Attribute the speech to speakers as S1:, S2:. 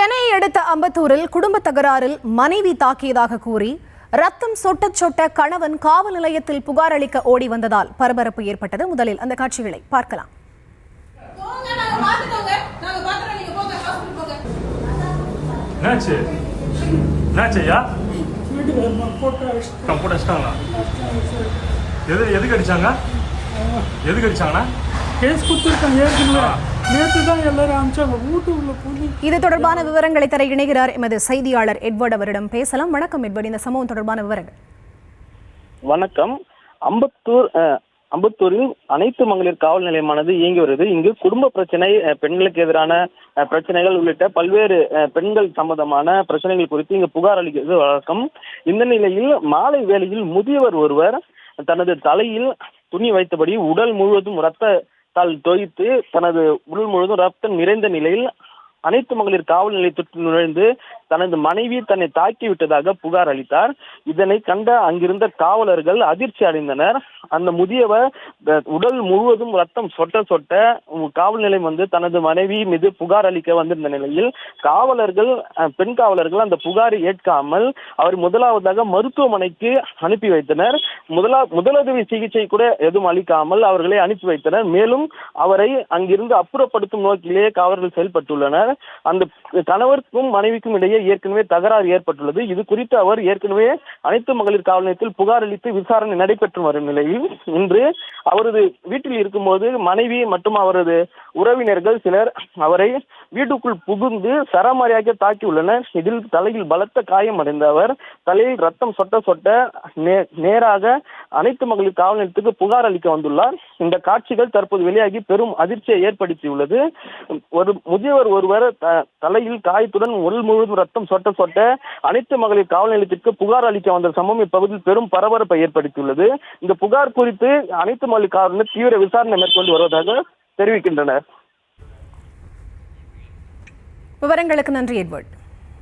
S1: சென்னையை அடுத்த அம்பத்தூரில் குடும்ப தகராறில் மனைவி தாக்கியதாக கூறி ரத்தம் சொட்ட சொட்ட கணவன் காவல் நிலையத்தில் புகார் அளிக்க ஓடி வந்ததால் பரபரப்பு ஏற்பட்டது. முதலில் அந்த காட்சிகளை பார்க்கலாம். இது தொடர்பான விவரங்களை தர இணைகிறார் எமது செய்தியாளர் எட்வர்ட். அவரிடம் பேசலாம். வணக்கம் எட்வர்ட், இந்த சம்பவம் தொடர்பான விவரங்கள்.
S2: வணக்கம். அம்பத்தூரில் அனைத்து மகளிர் காவல் நிலையமானது இயங்கி வருது. இங்கு குடும்ப பிரச்சனை, பெண்களுக்கு எதிரான பிரச்சனைகள் உள்ளிட்ட பல்வேறு பெண்கள் சம்பந்தமான பிரச்சனைகள் குறித்து இங்கு புகார் அளிக்கிறது வழக்கம். இந்த நிலையில் மாலை வேளையில் முதியவர் ஒருவர் தனது தலையில் துணி வைத்தபடி உடல் முழுவதும் ரத்தத்தால் தோய்த்து தனது உடல் முழுவதும் ரத்தம் நிறைந்த நிலையில் அனைத்து மகளிர் காவல் நிலையத்திற்கு நுழைந்து தனது மனைவி தன்னை தாக்கி விட்டதாக புகார் அளித்தார். இதனை கண்ட அங்கிருந்த காவலர்கள் அதிர்ச்சி அடைந்தனர். அந்த முதியவர் உடல் முழுவதும் ரத்தம் சொட்ட சொட்ட காவல் நிலையம் வந்து தனது மனைவி மீது புகார் அளிக்க வந்திருந்த நிலையில் பெண் காவலர்கள் அந்த புகாரை ஏற்காமல் அவர் முதலாவதாக மருத்துவமனைக்கு அனுப்பி வைத்தனர். முதலுதவி சிகிச்சை கூட எதுவும் அளிக்காமல் அவர்களை அனுப்பி வைத்தனர். மேலும் அவரை அங்கிருந்து அப்புறப்படுத்தும் நோக்கிலேயே காவலர்கள் செயல்பட்டுள்ளனர். அந்த கணவருக்கும் மனைவிக்கும் இடையே ஏற்கனவே தகராறு ஏற்பட்டுள்ளது. இது குறித்து அவர் ஏற்கனவே அனைத்து மகளிர் காவல் நிலையத்தில் புகார் அளித்து விசாரணை நடைபெற்று வரும் நிலையில் இன்று அவரது வீட்டில் இருக்கும்போது மனைவி மற்றும் அவரது உறவினர்கள் சிலர் அவரை வீட்டுக்குள் புகுந்து சரமாரியாக தாக்கியுள்ளனர். இதில் தலையில் பலத்த காயம் அடைந்த அவர் தலையில் ரத்தம் சொட்ட சொட்ட நேராக அனைத்து மகளிர் காவல் நிலையத்துக்கு புகார் அளிக்க வந்துள்ளார். இந்த காட்சிகள் தற்போது வெளியாகி பெரும் அதிர்ச்சியை ஏற்படுத்தியுள்ளது. ஒரு முதியவர் ஒருவர் தலையில் காயத்துடன் உடல் முழுவதும் ரத்தம் சொட்ட சொட்ட அனைத்து மகளிர் காவல் நிலையத்திற்கு புகார் அளிக்க வந்த சம்பவம் இப்பகுதியில் பெரும் பரபரப்பை ஏற்படுத்தியுள்ளது. இந்த புகார் குறித்து அனைத்து மகளிர் காவல் நிலையம் தீவிர விசாரணை மேற்கொண்டு வருவதாக தெரிவிக்கின்றனர்.
S1: விவரங்களுக்கு நன்றி எட்வர்ட்.